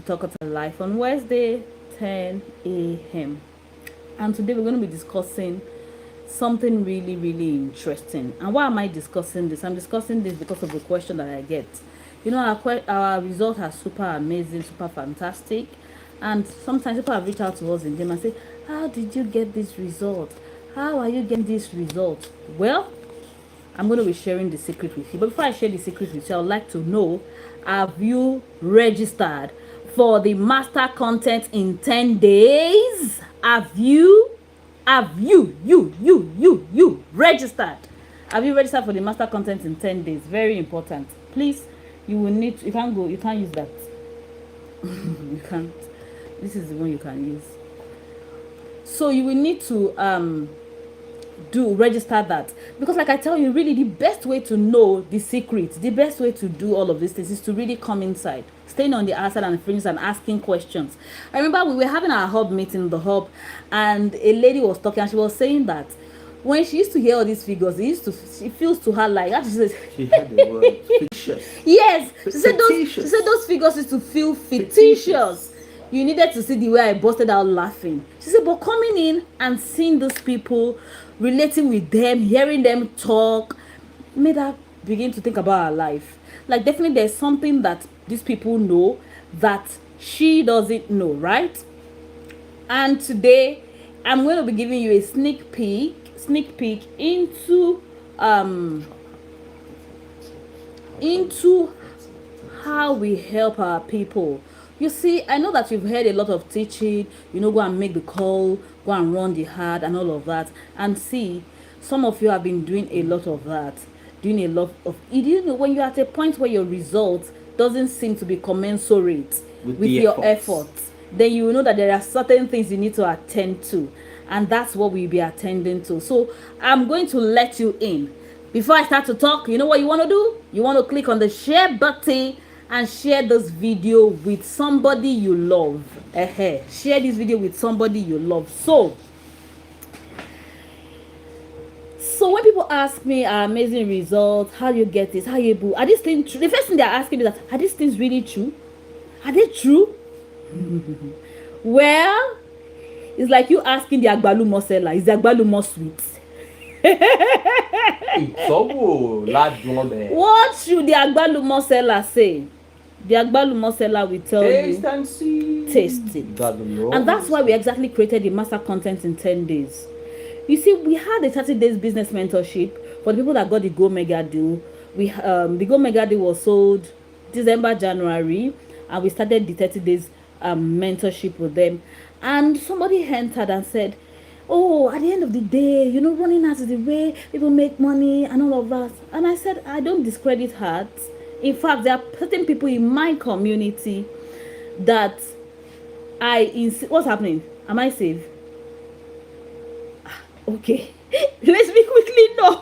Thokothaya Life on Wednesday, 10 a.m. And today we're going to be discussing something really, really interesting. And why am I discussing this? I'm discussing this because of the question that I get. You know, our results are super amazing, super fantastic. And sometimes people have reached out to us in them and say, how did you get this result? How are you getting this result? Well, I'm going to be sharing the secret with you. But before I share the secret with you, I would like to know, have you registered for the master content in 10 days? Have you registered? Have you registered for the master content in 10 days? Very important. Please, you will need to, you can't use that. You can't. This is the one you can use. So you will need to register that, because like I tell you, really the best way to know the secret, the best way to do all of these things is to really come inside, staying on the outside and the fringes and asking questions. I remember we were having our hub meeting in the hub, and a lady was talking and she was saying that when she used to hear all these figures, she feels to her like that. She had the word fictitious. Yes, she said those figures used to feel fictitious. You needed to see the way I busted out laughing. She said, but coming in and seeing those people, relating with them, hearing them talk, made her begin to think about her life. Like, definitely there's something that these people know that she doesn't know, right? And today I'm going to be giving you a sneak peek into how we help our people. You see, I know that you've heard a lot of teaching, go and make the call, go and run the ad and all of that. And see, some of you have been doing a lot of that, you know, when you're at a point where your results doesn't seem to be commensurate with your efforts, then you know that there are certain things you need to attend to. And that's what we'll be attending to. So I'm going to let you in. Before I start to talk, you know what you want to do? You want to click on the share button and share this video with somebody you love. Share this video with somebody you love. So when people ask me amazing results, how do you get this? How you do? Are these things true? The first thing they're asking me is that, are these things really true? Are they true? Well, it's like you asking the agbalumo seller, is the agbalumo sweet? What should the agbalumo seller say? The agbalumo seller will tell taste you, and see. Taste it. And that's why we exactly created the master content in 10 days. You see, we had a 30 days business mentorship for the people that got the Go Mega deal. The Go Mega deal was sold December, January, and we started the 30 days mentorship with them. And somebody entered and said, oh, at the end of the day, running ads is the way people make money and all of that. And I said, I don't discredit ads. In fact, there are certain people in my community that what's happening? Am I safe? Okay. Let's be quickly. No.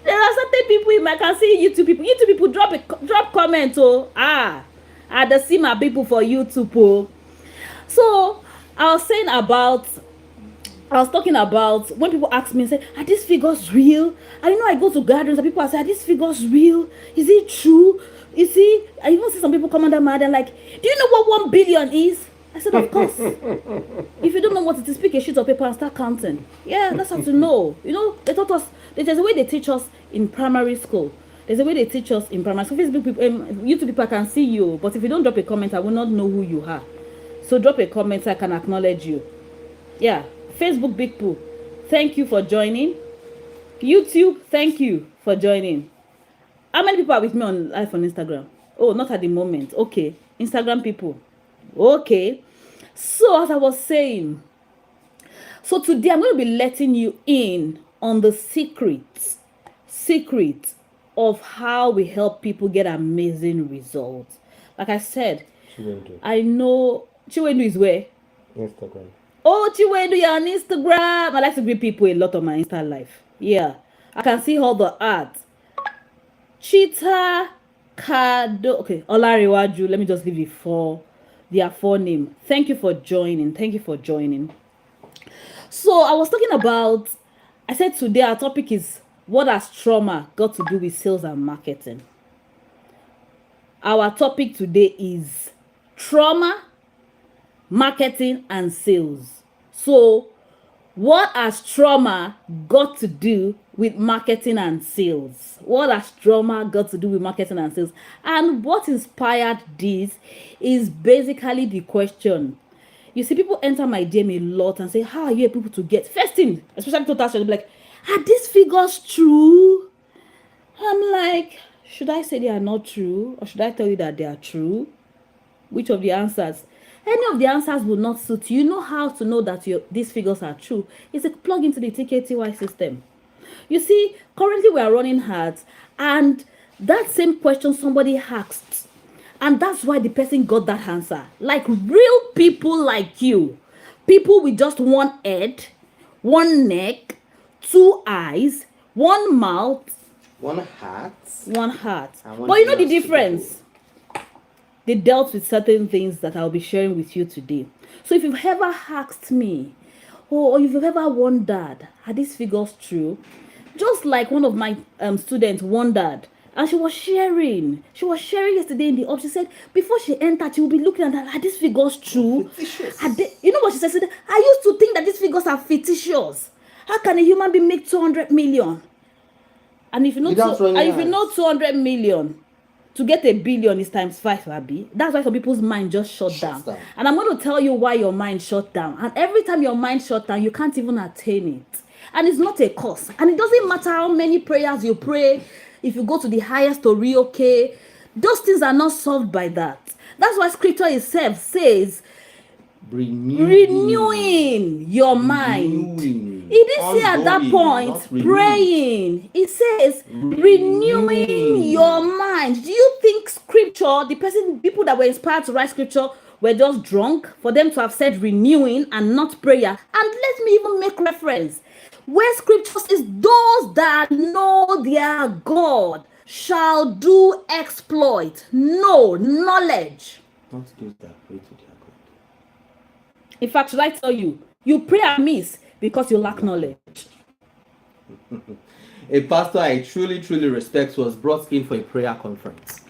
There are certain people I can see YouTube people drop comment. The see people for YouTube. So I was talking about when people ask me and say, are these figures real? I go to gatherings and people say, are these figures real? Is it true? You see, I even see some people come under my head and like, do you know what 1 billion is? I said, of course. If you don't know what it is, pick a sheet of paper and start counting. Yeah, that's how to know. They taught us, there's a way they teach us in primary school. There's a way they teach us in primary school. Facebook people, YouTube people can see you, but if you don't drop a comment, I will not know who you are. So drop a comment so I can acknowledge you. Yeah. Facebook big people, thank you for joining. YouTube, thank you for joining. How many people are with me on live on Instagram? Oh, not at the moment. Okay. Instagram people. Okay. So as I was saying, so today I'm going to be letting you in on the secret of how we help people get amazing results. Like I said, Chiwendu. I know Chiwendu is where? Instagram. Oh, Chiwendu, you're on Instagram. I like to greet people a lot on my Insta life. Yeah. I can see all the ads. Cheetah Kado. Okay, Olariwaju. Let me just give you their full name. Thank you for joining. So I was talking about, I said today our topic is, what has trauma got to do with sales and marketing? Our topic today is trauma, marketing, and sales. So, what has trauma got to do with marketing and sales? What has trauma got to do with marketing and sales? And what inspired this is basically the question. You see, people enter my DM a lot and say, how are you able to get? First thing, especially Thokothaya, they'll be like, are these figures true? I'm like, should I say they are not true? Or should I tell you that they are true? Which of the answers? Any of the answers will not suit you. You know how to know that these figures are true. It's a plug into the TKTY system. You see, currently we are running ads, and that same question somebody asked, and that's why the person got that answer. Like real people like you, people with just one head, one neck, two eyes, one mouth, One heart. one heart. And one But you know the ears to difference. They dealt with certain things that I'll be sharing with you today. So if you've ever asked me, or if you've ever wondered, are these figures true? Just like one of my students wondered, and she was sharing yesterday in the office. She said before she entered, she will be looking at that, are these figures true? Are they, you know what she said? She said, I used to think that these figures are fictitious. How can a human being make 200 million? And if you know, if you know 200 million, to get a billion is times 5, Abby. That's why some people's mind just shut down. And I'm going to tell you why your mind shut down. And every time your mind shut down, you can't even attain it. And it's not a curse. And it doesn't matter how many prayers you pray. If you go to the highest or okay, those things are not solved by that. That's why scripture itself says, renewing your mind. It didn't say at that point praying. It says renewing your mind. Do you think scripture, people that were inspired to write scripture were just drunk for them to have said renewing and not prayer? And let me even make reference where scripture says those that know their God shall do exploit. No knowledge. Not those that pray to their God. In fact, should I tell you, you pray amiss because you lack knowledge. A pastor I truly respect was brought in for a prayer conference.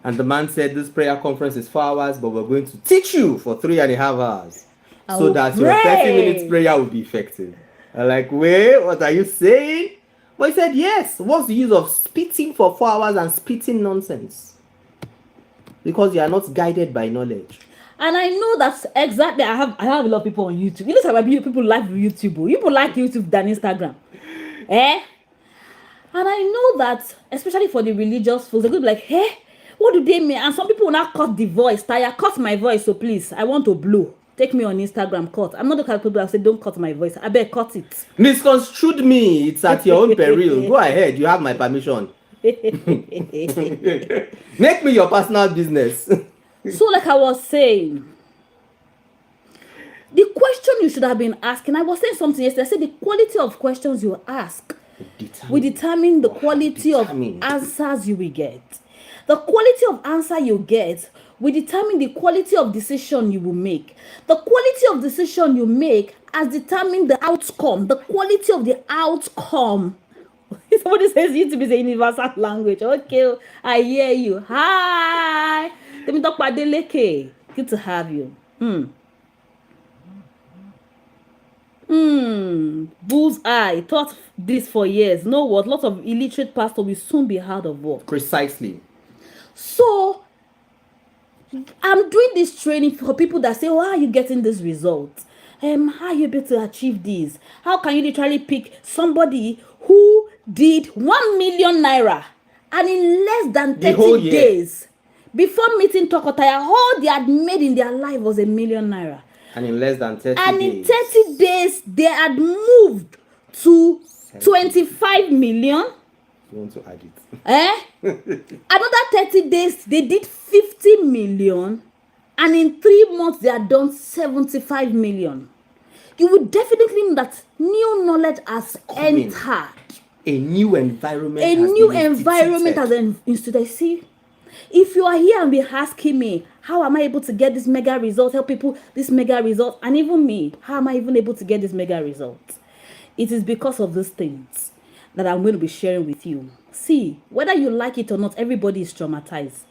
And the man said, this prayer conference is 4 hours, but we're going to teach you for 3.5 hours. So that your 30 minutes prayer will be effective. I'm like, wait, what are you saying? But he said, yes. What's the use of spitting for 4 hours and spitting nonsense? Because you are not guided by knowledge. And I know that's exactly, I have a lot of people on YouTube. You know how people like YouTube. People like YouTube than Instagram. And I know that, especially for the religious folks, they're going to be like, hey, what do they mean? And some people will now cut the voice. Taya, cut my voice, so please, I want to blow. Take me on Instagram, cut. I'm not the kind of people that say, don't cut my voice. I better cut it. Misconstrued me. It's at your own peril. Go ahead. You have my permission. Make me your personal business. So like I was saying, the question you should have been asking, I was saying something yesterday. I said the quality of questions you ask will determine the quality of answers you will get. The quality of answer you get will determine the quality of decision you will make. The quality of decision you make has determined the outcome. The quality of the outcome. Somebody says YouTube is a universal language. Okay, I hear you. Hi. Let me talk about Deleke. Good to have you. Bullseye. Thought this for years. Know what? Lots of illiterate pastors will soon be out of work. Precisely. So, I'm doing this training for people that say, how are you getting this result? How are you able to achieve this? How can you literally pick somebody who did 1 million naira and in less than 30 days, before meeting Thokothaya, all they had made in their life was 1 million naira. And in less than 30 days. And in 30 days, they had moved to 25 million. You want to add it? Another 30 days, they did 50 million. And in 3 months, they had done 75 million. You would definitely know that new knowledge has entered. A new environment has been instituted. See, if you are here and be asking me, how am I able to get this mega result, help people this mega result, and even me, how am I even able to get this mega result? It is because of these things that I'm going to be sharing with you. See, whether you like it or not, everybody is traumatized.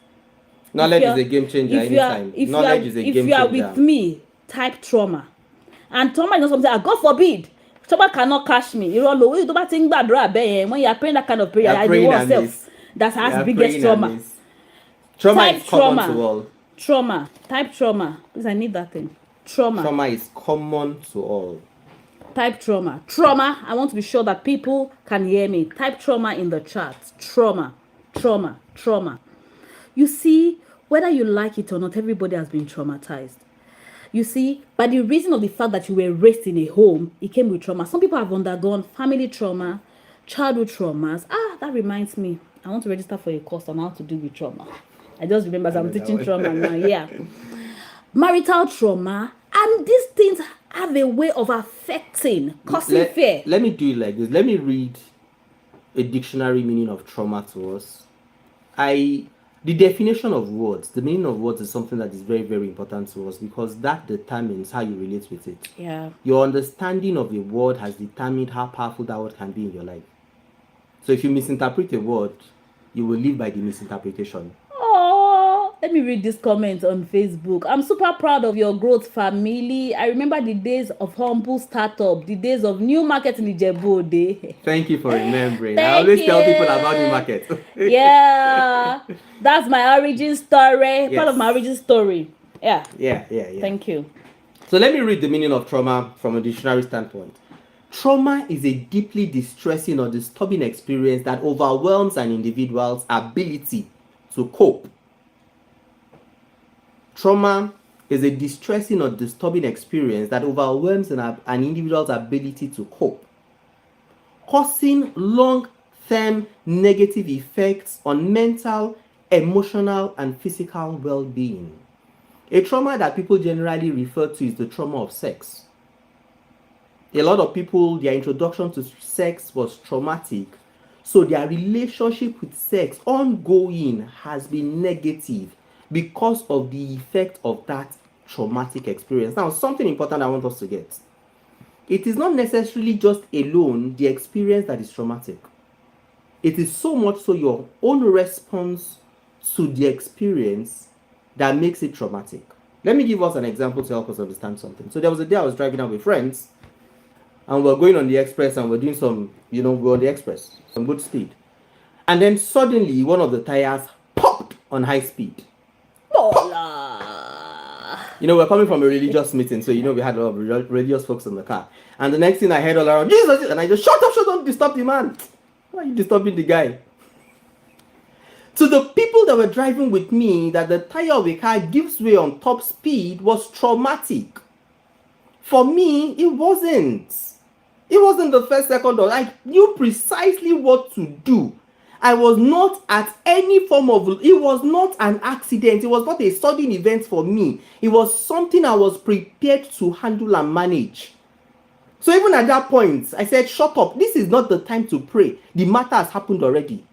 Knowledge is a game changer anytime. Knowledge is a game If you are changer. with me, type trauma. And trauma is not something that, God forbid, trauma cannot catch me. When you are praying that kind of prayer, I do yourself. That has biggest trauma. Trauma is common to all. Trauma. Type trauma. Because I need that thing. Trauma. Trauma is common to all. Type trauma. Trauma. I want to be sure that people can hear me. Type trauma in the chat. Trauma. Trauma. Trauma. You see, whether you like it or not, everybody has been traumatized. You see, by the reason of the fact that you were raised in a home, it came with trauma. Some people have undergone family trauma, childhood traumas. That reminds me. I want to register for a course on how to deal with trauma. I just remember as I'm teaching trauma now. Yeah. Marital trauma. And these things have a way of affecting, causing fear. Let me do it like this. Let me read a dictionary meaning of trauma to us. The definition of words, the meaning of words is something that is very, very important to us because that determines how you relate with it. Yeah. Your understanding of a word has determined how powerful that word can be in your life. So if you misinterpret a word, you will live by the misinterpretation. Let me read this comment on Facebook. I'm super proud of your growth, family. I remember the days of humble startup, the days of new market in Ijebu. Thank you for remembering. I always tell people about new market. Yeah, that's my origin story. Yes. Part of my origin story. Yeah. Thank you. So let me read the meaning of trauma from a dictionary standpoint. Trauma is a deeply distressing or disturbing experience that overwhelms an individual's ability to cope. Trauma is a distressing or disturbing experience that overwhelms an individual's ability to cope, causing long-term negative effects on mental, emotional, and physical well-being. A trauma that people generally refer to is the trauma of sex. A lot of people, their introduction to sex was traumatic, so their relationship with sex ongoing has been negative because of the effect of that traumatic experience. Now, something important I want us to get. It is not necessarily just alone the experience that is traumatic. It is so much so your own response to the experience that makes it traumatic. Let me give us an example to help us understand something. So there was a day I was driving out with friends, and we're going on the express, and we're doing some, we're on the express, some good speed. And then suddenly, one of the tires popped on high speed. We're coming from a religious meeting, so we had a lot of religious folks in the car. And the next thing I heard all around, Jesus, and I just, shut up, don't disturb the man. Why are you disturbing the guy? To the people that were driving with me, that the tire of a car gives way on top speed was traumatic. For me, it wasn't. It wasn't the first second, or I knew precisely what to do. I was not at any form of, it was not an accident. It was not a sudden event for me. It was something I was prepared to handle and manage. So even at that point, I said, shut up. This is not the time to pray. The matter has happened already.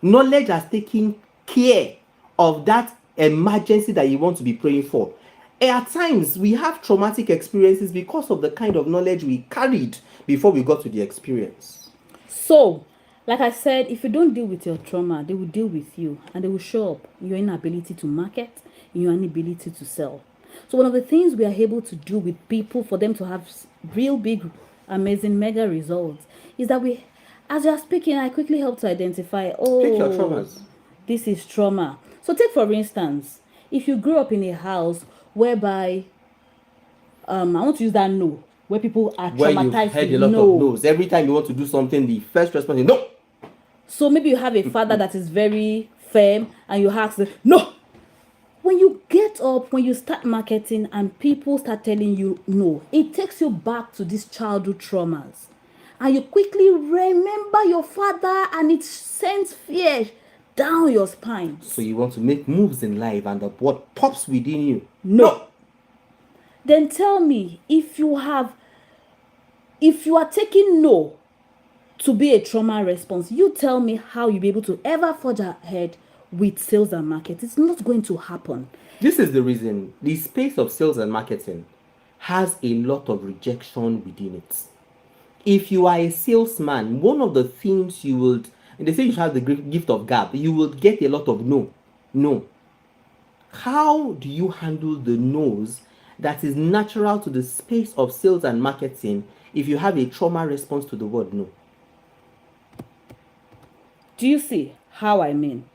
Knowledge has taken care of that emergency that you want to be praying for. At times, we have traumatic experiences because of the kind of knowledge we carried before we got to the experience. So, like I said, if you don't deal with your trauma, they will deal with you, and they will show up in your inability to market, in your inability to sell. So one of the things we are able to do with people for them to have real big, amazing, mega results is that we, as you're speaking, I quickly help to identify, Pick your traumas. This is trauma. So take for instance, if you grew up in a house whereby, I want to use that no, where people are traumatized. Where you've heard a lot of no's. Every time you want to do something, the first response is no. So maybe you have a father that is very firm and you ask them, no. When you get up, when you start marketing and people start telling you no, it takes you back to these childhood traumas. And you quickly remember your father and it sends fear down your spine. So you want to make moves in life and what pops within you? No. Then tell me, if you are taking no to be a trauma response, you tell me how you'll be able to ever forge ahead with sales and marketing. It's not going to happen. This is the reason the space of sales and marketing has a lot of rejection within it. If you are a salesman, one of the things you would, and they say you have the gift of gab, you will get a lot of no. No. How do you handle the no's that is natural to the space of sales and marketing if you have a trauma response to the word no? Do you see how I mean?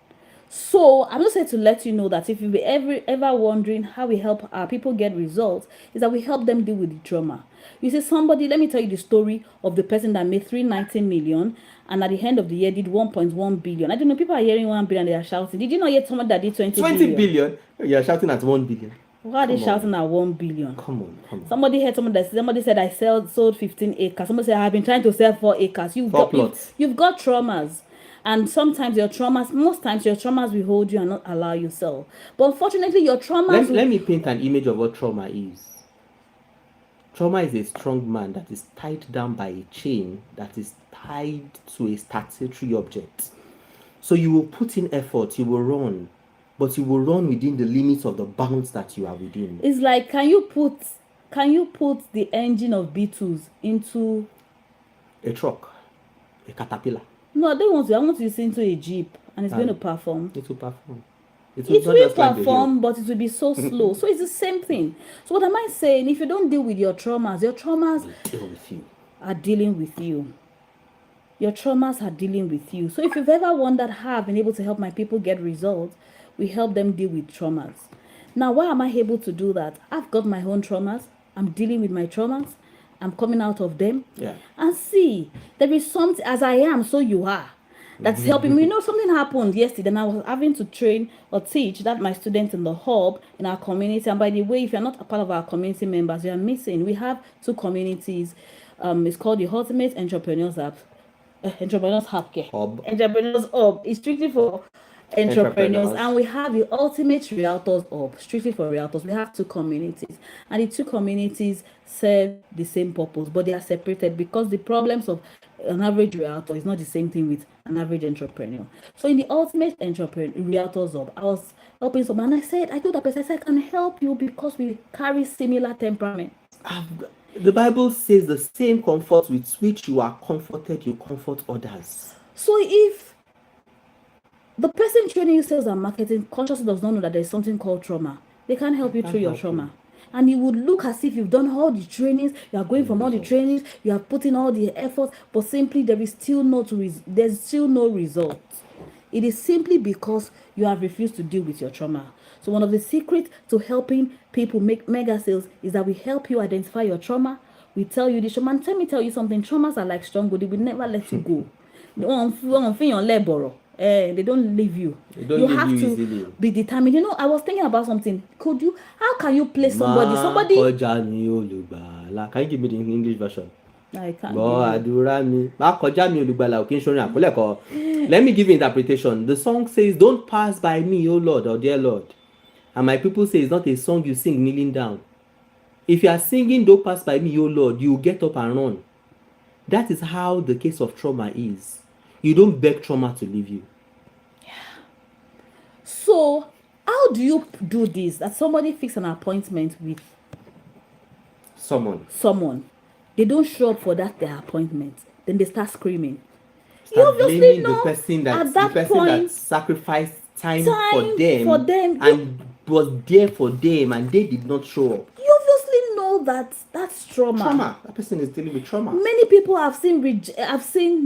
So I'm just here to let you know that if you be ever wondering how we help our people get results, is that we help them deal with the trauma. You see, somebody, let me tell you the story of the person that made 390 million and at the end of the year did 1.1 billion. I don't know, people are hearing 1 billion, they are shouting. Did you not hear somebody that did 20 billion? You're shouting at 1 billion. Why are they shouting at 1 billion? Come on. Somebody heard somebody said I sold 15 acres. Somebody said I've been trying to sell 4 acres. You've got traumas. And sometimes most times your traumas will hold you and not allow you sell. But unfortunately, your traumas... Let me paint an image of what trauma is. Trauma is a strong man that is tied down by a chain that is tied to a statutory object. So you will put in effort, you will run, but you will run within the limits of the bounds that you are within. It's like, can you put the engine of Beatles into a truck, a caterpillar? No, I want you to into a Jeep and it's going to perform. It will perform. It will perform, but it will be so slow. So it's the same thing. So what am I saying? If you don't deal with your traumas deal with you. Are dealing with you. Your traumas are dealing with you. So if you've ever wondered how I've been able to help my people get results, we help them deal with traumas. Now, why am I able to do that? I've got my own traumas. I'm dealing with my traumas. I'm coming out of them. Yeah. And see, there is something, as I am, so you are. That's helping me. You know, something happened yesterday and I was having to train or teach that my students in the hub in our community. And by the way, if you're not a part of our community members, you are missing. We have 2 communities. It's called the Ultimate Entrepreneurs Hub. Entrepreneurs Hub. It's strictly for entrepreneurs, and we have the Ultimate Realtors Hub, strictly for realtors. We have 2 communities, and the 2 communities serve the same purpose, but they are separated because the problems of an average realtor is not the same thing with an average entrepreneur. So in the Ultimate Realtors Hub, I was helping someone, and I told that person, I said, I can help you because we carry similar temperament. The Bible says the same comfort with which you are comforted, you comfort others. So if the person training you sales and marketing consciously does not know that there is something called trauma, they can't help you through your trauma. And it would look as if you've done all the trainings, you are going from all the trainings, you are putting all the efforts, but simply there's still no result. It is simply because you have refused to deal with your trauma. So one of the secrets to helping people make mega sales is that we help you identify your trauma. We tell you the trauma. And let me tell you something, traumas are like strong gold. They will never let you go. They don't leave you. You have to easily. Be determined. You know, I was thinking about something. How can you play somebody? Can you give me the English version? I can't. Let me give you interpretation. The song says, "Don't pass by me, O Lord, or dear Lord." And my people say it's not a song you sing kneeling down. If you are singing, "Don't pass by me, O Lord," you get up and run. That is how the case of trauma is. You don't beg trauma to leave you. Yeah. So, how do you do this? That somebody fix an appointment with someone. They don't show up for their appointment. Then they start screaming. You obviously know the person that sacrificed time for them and was there for them and they did not show up. You obviously know that's trauma. That person is dealing with trauma. Many people have seen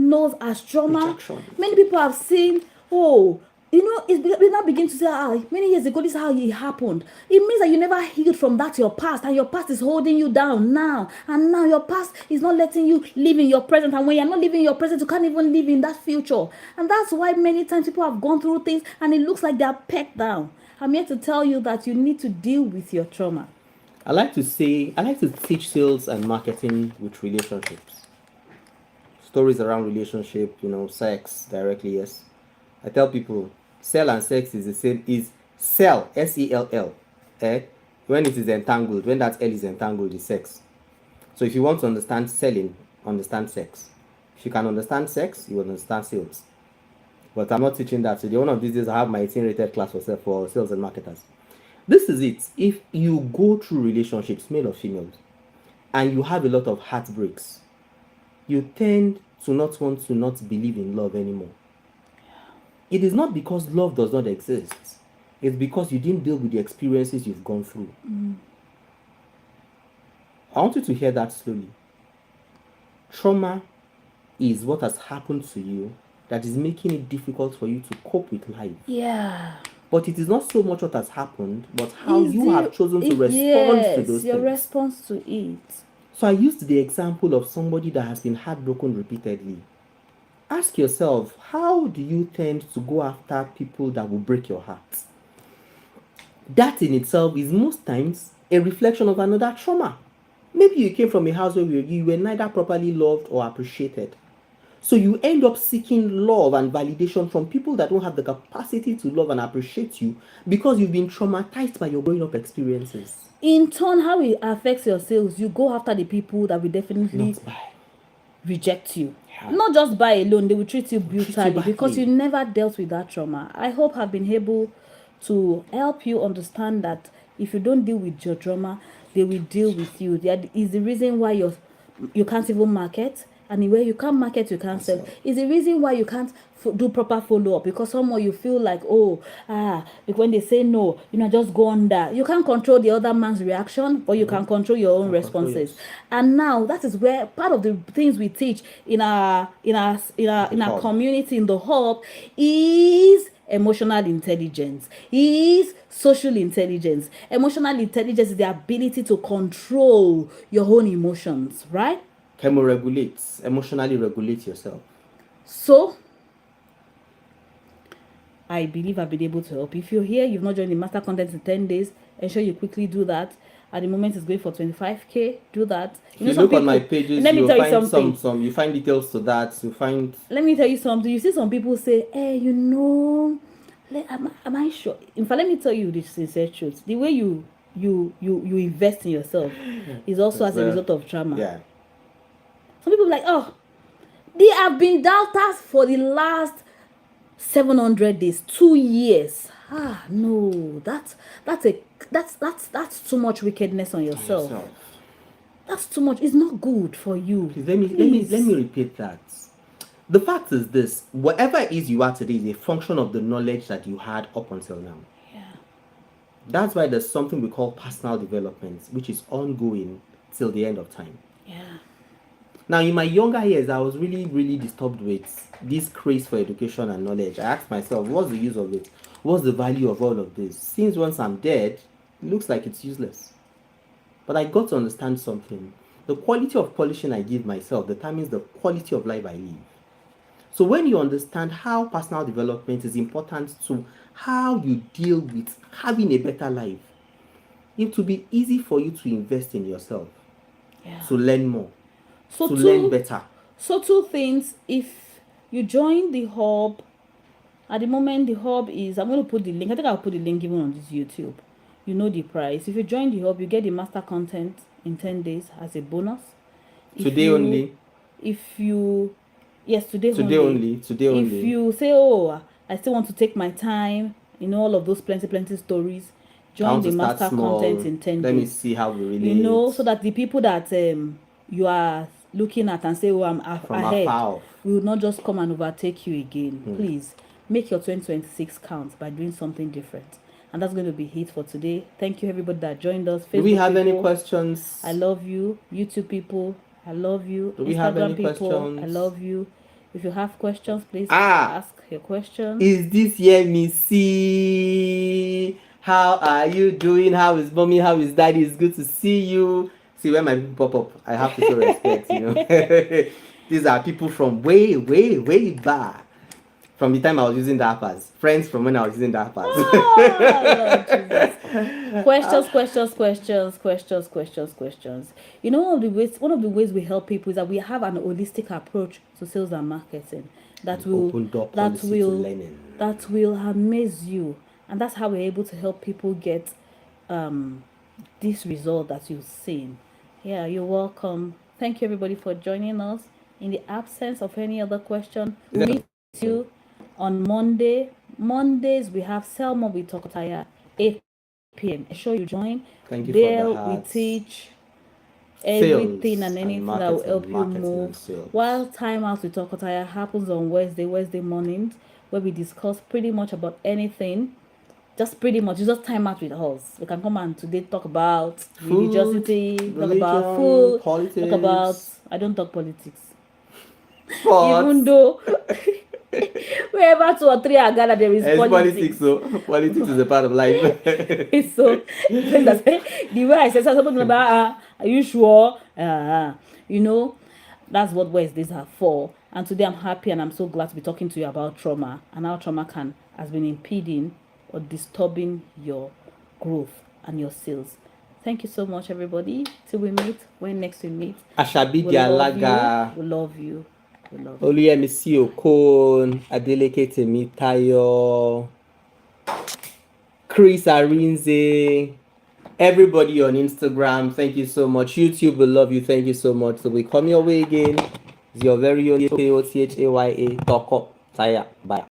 no's as trauma. Rejection. Many people have seen, we now begin to say, many years ago, this is how it happened. It means that you never healed from that, your past, and your past is holding you down now. And now your past is not letting you live in your present. And when you're not living in your present, you can't even live in that future. And that's why many times people have gone through things and it looks like they're pegged down. I'm here to tell you that you need to deal with your trauma. I like to teach sales and marketing with relationships. Stories around relationship, sex directly, yes. I tell people, sell and sex is the same, is sell, S-E-L-L. When it is entangled, when that L is entangled, is sex. So if you want to understand selling, understand sex. If you can understand sex, you will understand sales. But I'm not teaching that. So one of these days, I have my 18-rated class for sales and marketers. This is it. If you go through relationships, male or female, and you have a lot of heartbreaks, you tend to not want to not believe in love anymore. It is not because love does not exist. It's because you didn't deal with the experiences you've gone through. I want you to hear that slowly. Trauma is what has happened to you that is making it difficult for you to cope with life. Yeah. But it is not so much what has happened, but how you have chosen to respond to those your things. response to it. So I used the example of somebody that has been heartbroken repeatedly. Ask yourself, how do you tend to go after people that will break your heart? That in itself is most times a reflection of another trauma. Maybe you came from a house where you were neither properly loved or appreciated. So you end up seeking love and validation from people that don't have the capacity to love and appreciate you because you've been traumatized by your growing up experiences. In turn, how it affects your sales, you go after the people that will definitely Not buy. Reject you. Yeah. Not just buy alone, they will treat you brutally badly. because you never dealt with that trauma. I hope I've been able to help you understand that if you don't deal with your trauma, they will deal with you. That is the reason why you can't even market, and where you can't market, you can't sell. Is the reason why you can't do proper follow up, because somehow you feel like, like when they say no, just go under. You can't control the other man's reaction, but you can control your own responses. And now that is where part of the things we teach in our community, in the hub, is emotional intelligence, is social intelligence. Emotional intelligence is the ability to control your own emotions, right? Chemoregulate, emotionally regulate yourself. So I believe I've been able to help. If you're here, you've not joined the master content in 10 days, ensure you quickly do that. At the moment, it's going for 25K. Do that. If you look on my pages, you find some. You find details to that. You find. Let me tell you something. You see some people say, "Hey, am I sure?" In fact, let me tell you the sincere truth. The way you invest in yourself is also as a result of trauma. Yeah. Some people are like, "Oh, they have been doubters for the last 700 days, 2 years." No, that's too much wickedness on yourself. That's too much. It's not good for you. Please, let me repeat that. The fact is this: whatever it is you are today is a function of the knowledge that you had up until now. Yeah. That's why there's something we call personal development, which is ongoing till the end of time. Yeah. Now, in my younger years, I was really, really disturbed with this craze for education and knowledge. I asked myself, what's the use of it? What's the value of all of this? Since once I'm dead, it looks like it's useless. But I got to understand something. The quality of polishing I give myself determines the quality of life I live. So when you understand how personal development is important to how you deal with having a better life, it will be easy for you to invest in yourself, to learn more, to learn better. So 2 things. If you join the hub, at the moment the hub is, I'm going to put the link. I think I'll put the link even on this YouTube. You know the price. If you join the hub, you get the master content in 10 days as a bonus. Today only. Today only. If you say, I still want to take my time, all of those plenty stories, join the master content in 10 days. Let me see how we really so that the people that you are looking at and say, I'm ahead, we will not just come and overtake you again. Please make your 2026 count by doing something different. And that's going to be it for today. Thank you, everybody that joined us. Facebook Do we have any questions? I love you. YouTube people, I love you. Do we have any questions? I love you. If you have questions, please ask your question. Is this year Missy? How are you doing? How is mommy? How is daddy? It's good to see you. See, when my people pop up, I have to show respect, These are people from way, way, way back. From the time I was using the appers. Friends from when I was using the appers. Lord Jesus. Questions. One of the ways we help people is that we have an holistic approach to sales and marketing that will amaze you. And that's how we're able to help people get this result that you've seen. Yeah, you're welcome. Thank you, everybody, for joining us. In the absence of any other question, we'll meet you on Monday. Mondays, we have Sell More with Thokothaya, 8 p.m. Ensure you join. Thank you there for the we teach everything and anything that will help you move. While Time Out with Thokothaya happens on Wednesday mornings, where we discuss pretty much about anything just pretty much you just time out with us. We can come and today talk about Food, religiosity, talk about religion, food, politics. talk about I don't talk politics. Sports. Even though wherever 2 or 3 are gathered, there is It's politics. So politics is a part of life. So the way I said something about are you sure? You know, that's what Wednesdays are for. And today I'm happy and I'm so glad to be talking to you about trauma and how trauma has been impeding or disturbing your growth and your sales. Thank you so much, everybody. Till we meet, when next we meet. Ashabi Dialaga. We love you. Oluyemisi Okon, Adeleke Temitayo, Chris Arinze, everybody on Instagram, thank you so much. YouTube, we love you, thank you so much. So we come your way again. It's your very own Thokothaya. Bye.